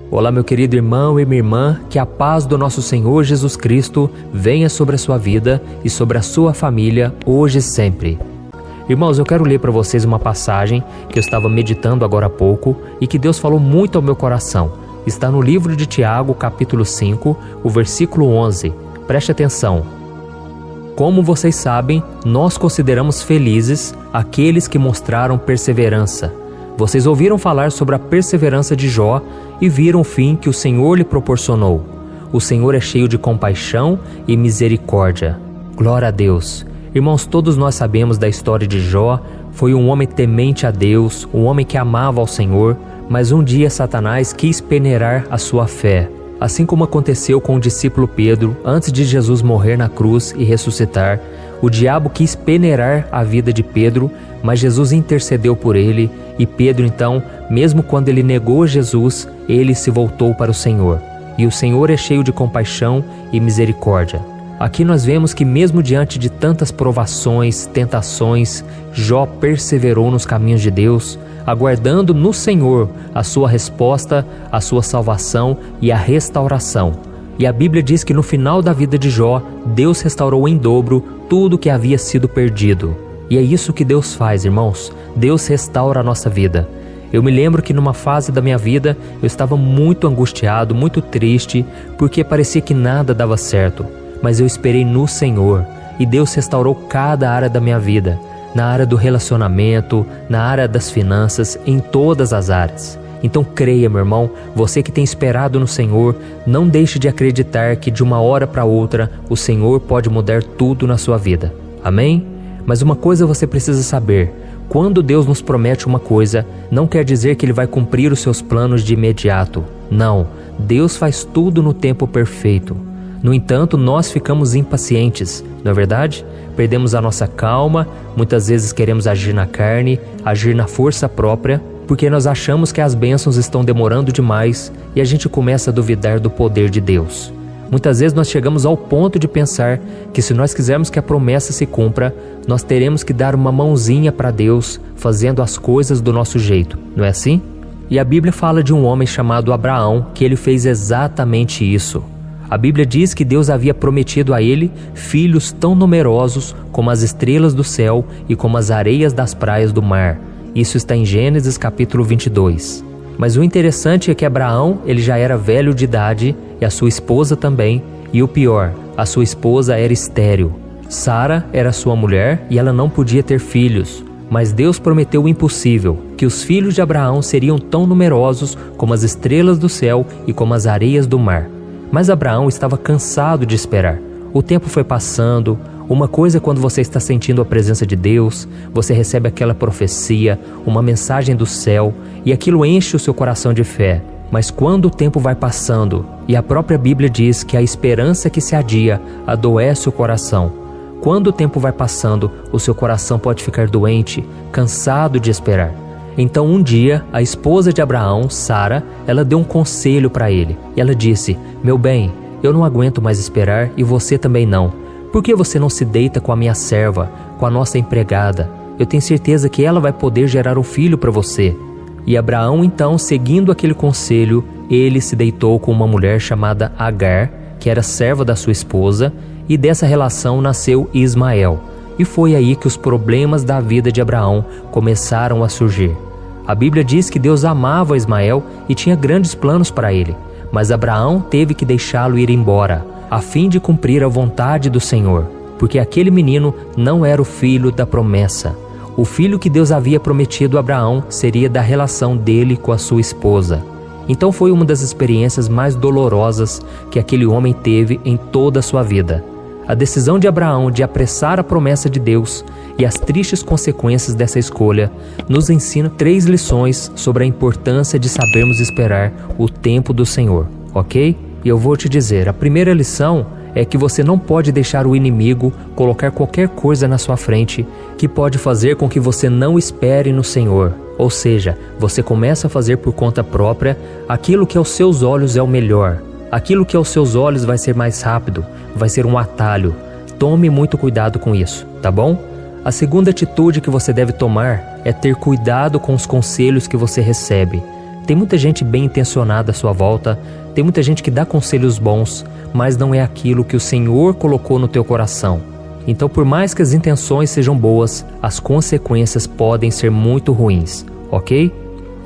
Olá, meu querido irmão e minha irmã, que a paz do nosso Senhor Jesus Cristo venha sobre a sua vida e sobre a sua família, hoje e sempre. Irmãos, eu quero ler para vocês uma passagem que eu estava meditando agora há pouco e que Deus falou muito ao meu coração. Está no livro de Tiago, capítulo 5, o versículo 11. Preste atenção. Como vocês sabem, nós consideramos felizes aqueles que mostraram perseverança. Vocês ouviram falar sobre a perseverança de Jó e viram o fim que o Senhor lhe proporcionou. O Senhor é cheio de compaixão e misericórdia. Glória a Deus. Irmãos, todos nós sabemos da história de Jó. Foi um homem temente a Deus, um homem que amava ao Senhor, mas um dia Satanás quis peneirar a sua fé. Assim como aconteceu com o discípulo Pedro, antes de Jesus morrer na cruz e ressuscitar, o diabo quis peneirar a vida de Pedro, mas Jesus intercedeu por ele e Pedro então, mesmo quando ele negou Jesus, ele se voltou para o Senhor. E o Senhor é cheio de compaixão e misericórdia. Aqui nós vemos que mesmo diante de tantas provações, tentações, Jó perseverou nos caminhos de Deus, aguardando no Senhor a sua resposta, a sua salvação e a restauração. E a Bíblia diz que no final da vida de Jó, Deus restaurou em dobro tudo que havia sido perdido. E é isso que Deus faz, irmãos. Deus restaura a nossa vida. Eu me lembro que numa fase da minha vida, eu estava muito angustiado, muito triste, porque parecia que nada dava certo. Mas eu esperei no Senhor e Deus restaurou cada área da minha vida. Na área do relacionamento, na área das finanças, em todas as áreas. Então creia, meu irmão, você que tem esperado no Senhor, não deixe de acreditar que de uma hora para outra o Senhor pode mudar tudo na sua vida. Amém? Mas uma coisa você precisa saber: quando Deus nos promete uma coisa, não quer dizer que Ele vai cumprir os seus planos de imediato. Não, Deus faz tudo no tempo perfeito. No entanto, nós ficamos impacientes, não é verdade? Perdemos a nossa calma, muitas vezes queremos agir na carne, agir na força própria, porque nós achamos que as bênçãos estão demorando demais e a gente começa a duvidar do poder de Deus. Muitas vezes nós chegamos ao ponto de pensar que se nós quisermos que a promessa se cumpra, nós teremos que dar uma mãozinha para Deus, fazendo as coisas do nosso jeito, não é assim? E a Bíblia fala de um homem chamado Abraão, que ele fez exatamente isso. A Bíblia diz que Deus havia prometido a ele filhos tão numerosos como as estrelas do céu e como as areias das praias do mar. Isso está em Gênesis capítulo 22. Mas o interessante é que Abraão, ele já era velho de idade e a sua esposa também. E o pior, a sua esposa era estéril. Sara era sua mulher e ela não podia ter filhos. Mas Deus prometeu o impossível, que os filhos de Abraão seriam tão numerosos como as estrelas do céu e como as areias do mar. Mas Abraão estava cansado de esperar. O tempo foi passando. Uma coisa é quando você está sentindo a presença de Deus, você recebe aquela profecia, uma mensagem do céu, e aquilo enche o seu coração de fé. Mas quando o tempo vai passando, e a própria Bíblia diz que a esperança que se adia adoece o coração. Quando o tempo vai passando, o seu coração pode ficar doente, cansado de esperar. Então um dia, a esposa de Abraão, Sara, ela deu um conselho para ele. E ela disse: "Meu bem, eu não aguento mais esperar e você também não. Por que você não se deita com a minha serva, com a nossa empregada? Eu tenho certeza que ela vai poder gerar um filho para você." E Abraão então, seguindo aquele conselho, ele se deitou com uma mulher chamada Agar, que era serva da sua esposa, e dessa relação nasceu Ismael. E foi aí que os problemas da vida de Abraão começaram a surgir. A Bíblia diz que Deus amava Ismael e tinha grandes planos para ele, mas Abraão teve que deixá-lo ir embora, a fim de cumprir a vontade do Senhor, porque aquele menino não era o filho da promessa. O filho que Deus havia prometido a Abraão seria da relação dele com a sua esposa. Então foi uma das experiências mais dolorosas que aquele homem teve em toda a sua vida. A decisão de Abraão de apressar a promessa de Deus e as tristes consequências dessa escolha nos ensina 3 lições sobre a importância de sabermos esperar o tempo do Senhor, ok? E eu vou te dizer, a primeira lição é que você não pode deixar o inimigo colocar qualquer coisa na sua frente que pode fazer com que você não espere no Senhor. Ou seja, você começa a fazer por conta própria aquilo que aos seus olhos é o melhor. Aquilo que aos seus olhos vai ser mais rápido, vai ser um atalho. Tome muito cuidado com isso, tá bom? A segunda atitude que você deve tomar é ter cuidado com os conselhos que você recebe. Tem muita gente bem intencionada à sua volta, tem muita gente que dá conselhos bons, mas não é aquilo que o Senhor colocou no teu coração. Então, por mais que as intenções sejam boas, as consequências podem ser muito ruins, ok?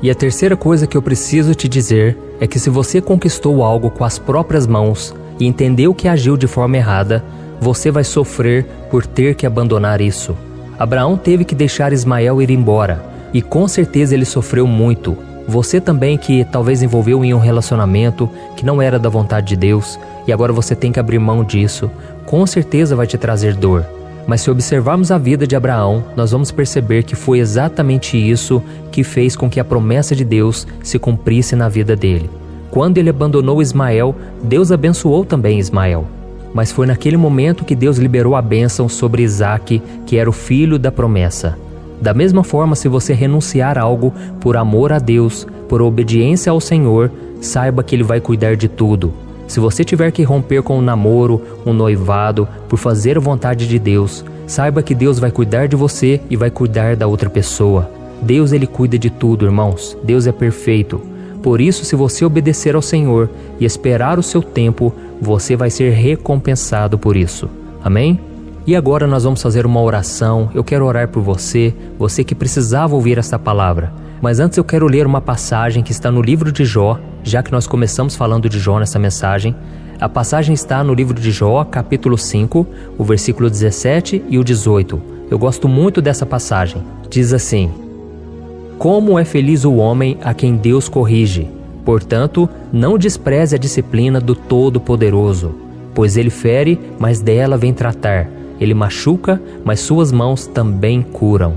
E a terceira coisa que eu preciso te dizer é que se você conquistou algo com as próprias mãos e entendeu que agiu de forma errada, você vai sofrer por ter que abandonar isso. Abraão teve que deixar Ismael ir embora, e com certeza ele sofreu muito. Você também que talvez envolveu em um relacionamento que não era da vontade de Deus, e agora você tem que abrir mão disso, com certeza vai te trazer dor. Mas se observarmos a vida de Abraão, nós vamos perceber que foi exatamente isso que fez com que a promessa de Deus se cumprisse na vida dele. Quando ele abandonou Ismael, Deus abençoou também Ismael. Mas foi naquele momento que Deus liberou a bênção sobre Isaque, que era o filho da promessa. Da mesma forma, se você renunciar a algo por amor a Deus, por obediência ao Senhor, saiba que Ele vai cuidar de tudo. Se você tiver que romper com um namoro, um noivado, por fazer a vontade de Deus, saiba que Deus vai cuidar de você e vai cuidar da outra pessoa. Deus, Ele cuida de tudo, irmãos. Deus é perfeito. Por isso, se você obedecer ao Senhor e esperar o seu tempo, você vai ser recompensado por isso. Amém? E agora nós vamos fazer uma oração. Eu quero orar por você, você que precisava ouvir esta palavra. Mas antes eu quero ler uma passagem que está no livro de Jó, já que nós começamos falando de Jó nessa mensagem. A passagem está no livro de Jó, capítulo 5, o versículo 17 e o 18. Eu gosto muito dessa passagem. Diz assim: Como é feliz o homem a quem Deus corrige. Portanto, não despreze a disciplina do Todo-Poderoso, pois ele fere, mas dela vem tratar. Ele machuca, mas suas mãos também curam.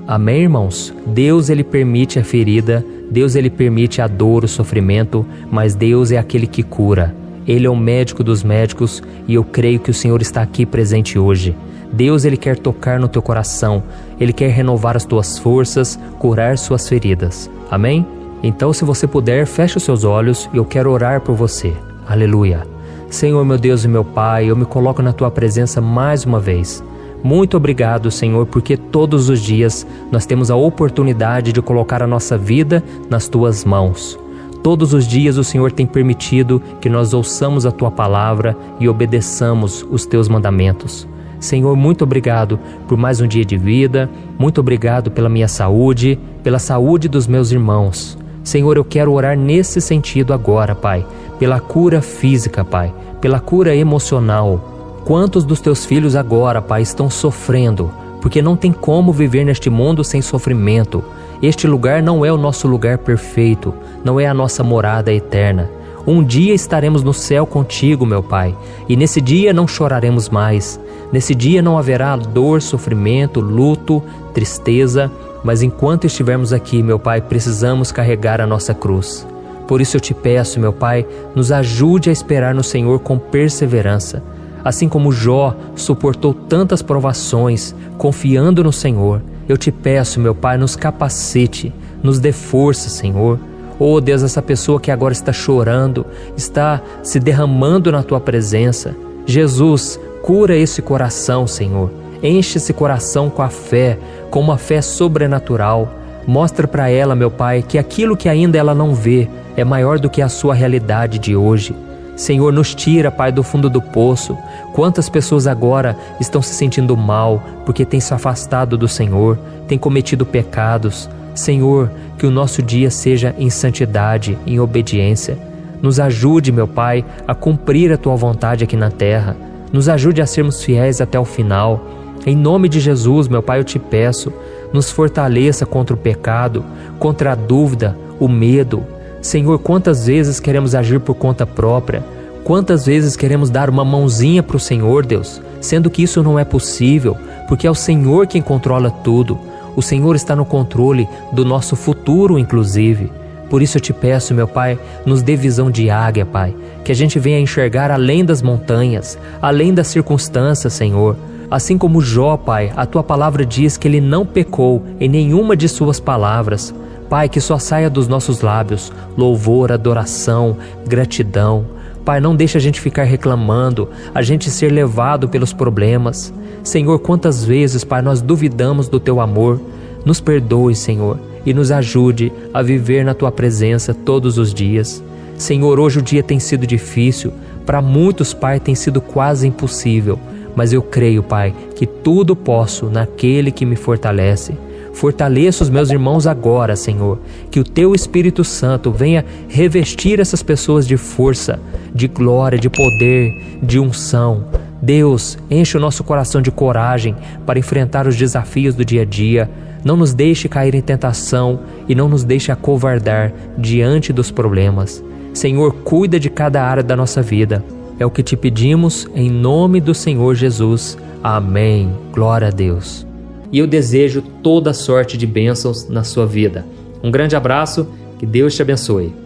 Amém, irmãos? Deus, Ele permite a ferida, Deus, Ele permite a dor, o sofrimento, mas Deus é aquele que cura. Ele é o médico dos médicos e eu creio que o Senhor está aqui presente hoje. Deus, Ele quer tocar no teu coração, Ele quer renovar as tuas forças, curar suas feridas. Amém? Então, se você puder, feche os seus olhos e eu quero orar por você. Aleluia. Senhor, meu Deus e meu Pai, eu me coloco na Tua presença mais uma vez. Muito obrigado, Senhor, porque todos os dias nós temos a oportunidade de colocar a nossa vida nas Tuas mãos. Todos os dias o Senhor tem permitido que nós ouçamos a Tua palavra e obedeçamos os Teus mandamentos. Senhor, muito obrigado por mais um dia de vida, muito obrigado pela minha saúde, pela saúde dos meus irmãos. Senhor, eu quero orar nesse sentido agora, Pai, pela cura física, Pai, pela cura emocional. Quantos dos Teus filhos agora, Pai, estão sofrendo, porque não tem como viver neste mundo sem sofrimento. Este lugar não é o nosso lugar perfeito, não é a nossa morada eterna. Um dia estaremos no céu contigo, meu Pai, e nesse dia não choraremos mais. Nesse dia não haverá dor, sofrimento, luto, tristeza, mas enquanto estivermos aqui, meu Pai, precisamos carregar a nossa cruz. Por isso eu te peço, meu Pai, nos ajude a esperar no Senhor com perseverança. Assim como Jó suportou tantas provações, confiando no Senhor, eu te peço, meu Pai, nos capacite, nos dê força, Senhor. Oh Deus, essa pessoa que agora está chorando, está se derramando na Tua presença. Jesus, cura esse coração, Senhor. Enche esse coração com a fé, com uma fé sobrenatural. Mostra para ela, meu Pai, que aquilo que ainda ela não vê é maior do que a sua realidade de hoje. Senhor, nos tira, Pai, do fundo do poço. Quantas pessoas agora estão se sentindo mal porque têm se afastado do Senhor, têm cometido pecados. Senhor, que o nosso dia seja em santidade, em obediência. Nos ajude, meu Pai, a cumprir a Tua vontade aqui na terra. Nos ajude a sermos fiéis até o final. Em nome de Jesus, meu Pai, eu te peço, nos fortaleça contra o pecado, contra a dúvida, o medo. Senhor, quantas vezes queremos agir por conta própria? Quantas vezes queremos dar uma mãozinha para o Senhor, Deus, sendo que isso não é possível, porque é o Senhor quem controla tudo. O Senhor está no controle do nosso futuro, inclusive. Por isso eu te peço, meu Pai, nos dê visão de águia, Pai, que a gente venha enxergar além das montanhas, além das circunstâncias, Senhor. Assim como Jó, Pai, a Tua palavra diz que ele não pecou em nenhuma de suas palavras. Pai, que só saia dos nossos lábios louvor, adoração, gratidão. Pai, não deixa a gente ficar reclamando, a gente ser levado pelos problemas. Senhor, quantas vezes, Pai, nós duvidamos do Teu amor. Nos perdoe, Senhor. e nos ajude a viver na Tua presença todos os dias. Senhor, hoje o dia tem sido difícil, para muitos, Pai, tem sido quase impossível, mas eu creio, Pai, que tudo posso naquele que me fortalece. Fortaleça os meus irmãos agora, Senhor, que o Teu Espírito Santo venha revestir essas pessoas de força, de glória, de poder, de unção. Deus, enche o nosso coração de coragem para enfrentar os desafios do dia a dia. Não nos deixe cair em tentação e não nos deixe acovardar diante dos problemas. Senhor, cuida de cada área da nossa vida. É o que te pedimos em nome do Senhor Jesus. Amém. Glória a Deus. E eu desejo toda sorte de bênçãos na sua vida. Um grande abraço, que Deus te abençoe.